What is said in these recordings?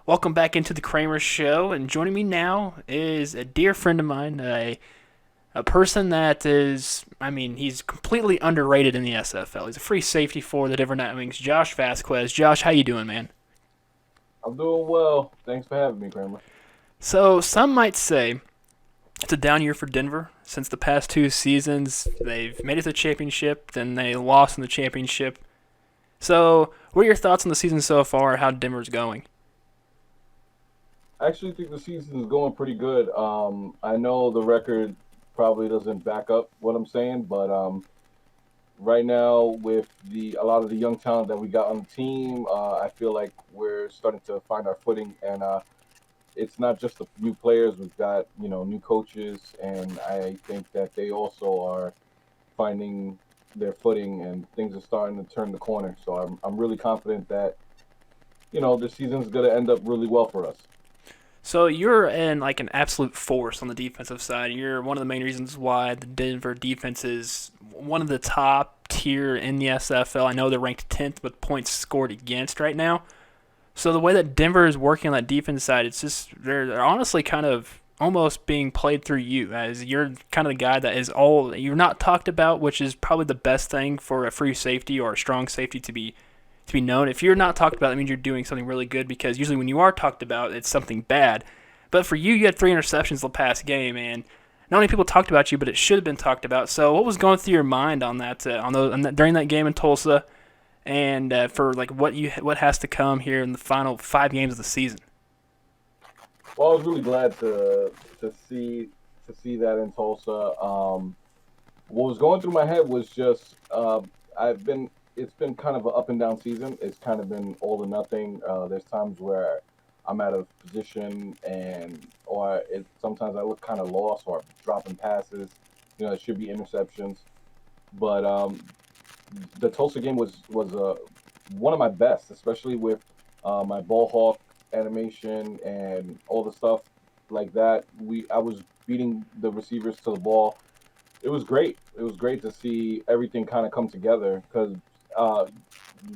Welcome back into the Kramer Show, and joining me now is a dear friend of mine, a person that is, he's completely underrated in the SFL. He's a free safety for the Denver Nightwings, Josh Vasquez. Josh, how you doing, man? I'm doing well. Thanks for having me, Kramer. So some might say it's a down year for Denver. Since the past two seasons, they've made it to the championship, then they lost in the championship. So, what are your thoughts on the season so far? How Denver's going? I actually think the season is going pretty good. I know the record probably doesn't back up what I'm saying, but right now with the a lot of the young talent that we got on the team, I feel like we're starting to find our footing, and it's not just the new players. We've got new coaches, and I think that they also are finding their footing, and things are starting to turn the corner. So I'm really confident that this season's going to end up really well for us. So you're in like an absolute force on the defensive side. You're one of the main reasons why the Denver defense is one of the top tier in the SFL. I know they're ranked 10th with points scored against right now. So the way that Denver is working on that defense side, it's just they're honestly kind of almost being played through you, as you're kind of the guy that is all you're not talked about, which is probably the best thing for a free safety or a strong safety to be known. If you're not talked about, that means you're doing something really good, because usually when you are talked about, it's something bad. But for you, you had three interceptions the past game, and not many people talked about you, but it should have been talked about. So what was going through your mind on that, during that game in Tulsa, and for like what has to come here in the final 5 games of the season? Well, I was really glad to see that in Tulsa. What was going through my head was just I've been it's been kind of an up and down season. It's kind of been all or nothing. There's times where I'm out of position, sometimes I look kind of lost, or I'm dropping passes. It should be interceptions. But the Tulsa game was one of my best, especially with my ball hawk animation and all the stuff like that. I was beating the receivers to the ball. It was great. It was great to see everything kind of come together, because uh,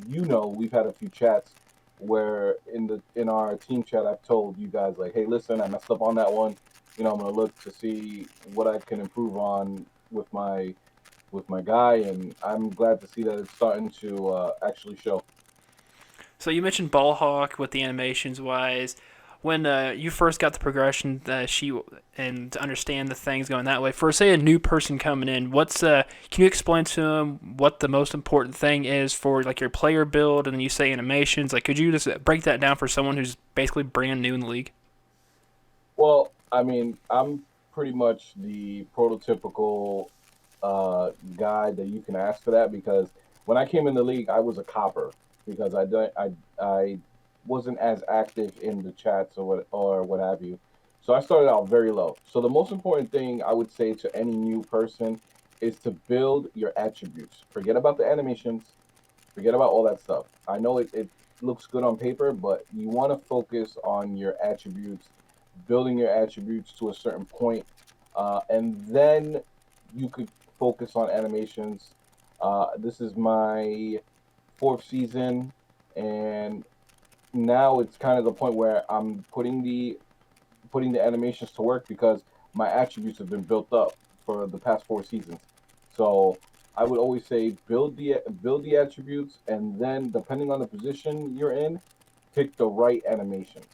we've had a few chats where in our team chat I've told you guys, like, hey, listen, I messed up on that one. I'm gonna look to see what I can improve on with my guy, and I'm glad to see that it's starting to actually show. So you mentioned ball hawk with the animations wise. When you first got the progression sheet and to understand the things going that way, for say a new person coming in, can you explain to them what the most important thing is for like your player build, and then you say animations? Like, could you just break that down for someone who's basically brand new in the league? Well, I mean, I'm pretty much the prototypical guy that you can ask for that, because when I came in the league, I was a copper, because I wasn't as active in the chats or what have you. So I started out very low. So the most important thing I would say to any new person is to build your attributes. Forget about the animations. Forget about all that stuff. I know it looks good on paper, but you want to focus on your attributes, building your attributes to a certain point, and then you could focus on animations. This is my fourth season, and now it's kind of the point where I'm putting the animations to work, because my attributes have been built up for the past four seasons. So I would always say build the attributes, and then depending on the position you're in, pick the right animations.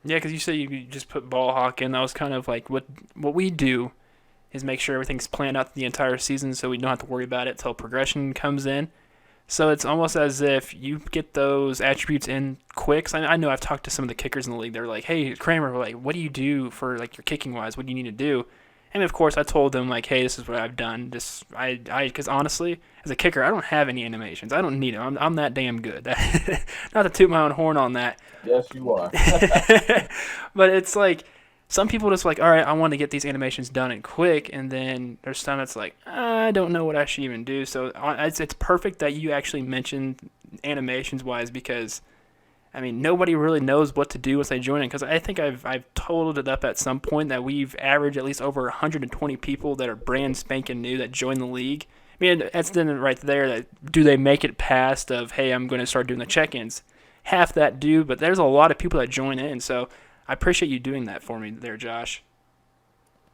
Yeah, because you said you just put ball hawk in. That was kind of like what we do is make sure everything's planned out the entire season, so we don't have to worry about it till progression comes in. So it's almost as if you get those attributes in quick. 'Cause I know I've talked to some of the kickers in the league. They're like, "Hey, Kramer, like, what do you do for like your kicking wise? What do you need to do?" And of course, I told them like, "Hey, this is what I've done. Because honestly, as a kicker, I don't have any animations. I don't need them. I'm that damn good. Not to toot my own horn on that, Yes, you are. but it's like some people just like, all right, I want to get these animations done and quick, and then there's some that's like, I don't know what I should even do. So it's perfect that you actually mentioned animations wise, because nobody really knows what to do once they join in. Because I think I've totaled it up at some point that we've averaged at least over 120 people that are brand spanking new that join the league. That's then right there. That do they make it past of, hey, I'm going to start doing the check-ins? half that do, but there's a lot of people that join in. So I appreciate you doing that for me there, Josh.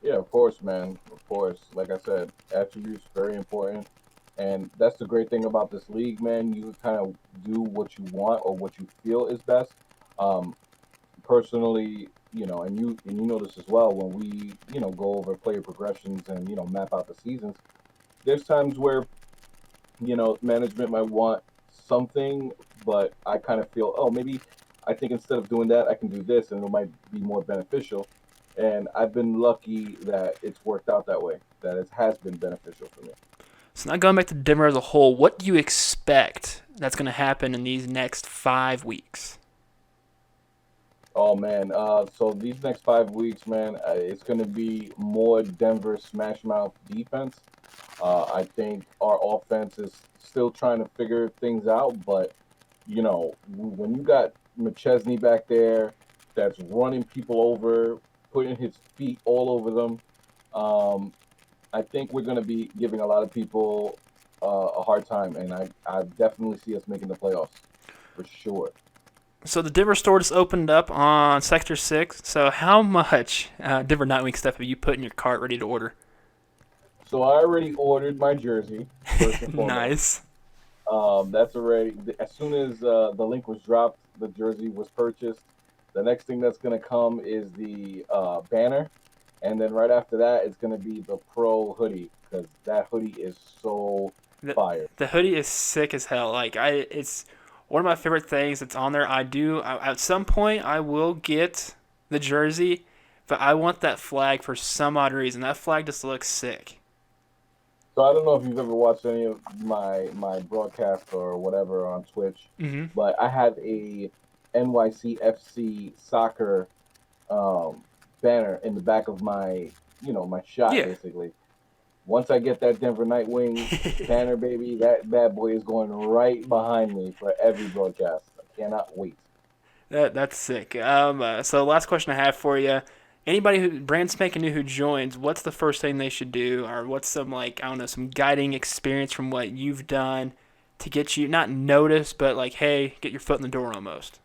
Yeah, of course, man. Of course. Like I said, attributes very important, and that's the great thing about this league, man. You can kind of do what you want or what you feel is best. Um, Personally, and you know this as well when we go over player progressions and map out the seasons. There's times where management might want something, but I kind of feel, oh, maybe I think instead of doing that, I can do this, and it might be more beneficial. And I've been lucky that it's worked out that way. That it has been beneficial for me. So now going back to Denver as a whole, what do you expect that's going to happen in these next 5 weeks? Oh man, so these next 5 weeks, man, it's going to be more Denver smash mouth defense. I think our offense is still trying to figure things out, but when you got McChesney back there that's running people over, putting his feet all over them, um, I think we're going to be giving a lot of people a hard time, and I definitely see us making the playoffs for sure. So the Denver store just opened up on Sector 6. So how much Denver Nightwing stuff have you put in your cart ready to order? So I already ordered my jersey first and foremost. Nice. That's already as soon as the link was dropped, the jersey was purchased. The next thing that's gonna come is the banner, and then right after that, it's gonna be the pro hoodie because that hoodie is so The, fire. the hoodie is sick as hell. It's one of my favorite things that's on there. At some point I will get the jersey, but I want that flag for some odd reason. That flag just looks sick. So I don't know if you've ever watched any of my broadcast or whatever on Twitch, Mm-hmm. but I have a NYCFC soccer um, banner in the back of my shot Yeah. basically. Once I get that Denver Nightwings banner, baby, that bad boy is going right behind me for every broadcast. I cannot wait. That's sick. So last question I have for you: anybody who brand spanking new who joins, what's the first thing they should do, or what's some like I don't know some guiding experience from what you've done to get you not noticed, but like hey, get your foot in the door almost.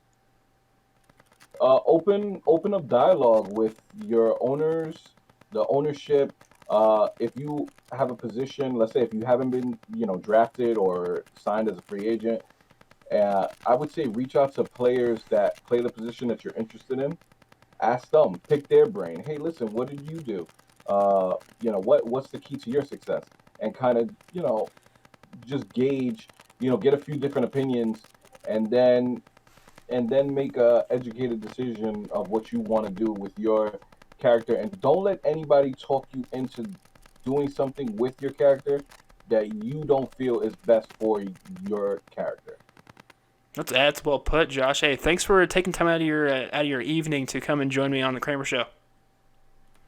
Open up dialogue with your owners, the ownership. If you have a position, let's say if you haven't been drafted or signed as a free agent, I would say reach out to players that play the position that you're interested in. Ask them, pick their brain. Hey, listen, what did you do? What's the key to your success? And kind of just gauge, get a few different opinions, and then make a educated decision of what you want to do with your character. And don't let anybody talk you into doing something with your character that you don't feel is best for your character. That's well put, Josh. Hey, thanks for taking time out of your evening to come and join me on the Kramer Show.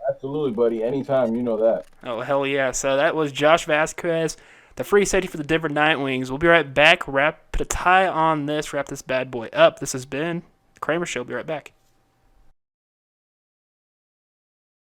Absolutely, buddy. Anytime, you know that. Oh hell yeah! So that was Josh Vasquez, the free safety for the Denver Nightwings. We'll be right back. Put a tie on this. Wrap this bad boy up. This has been the Kramer Show. Be right back.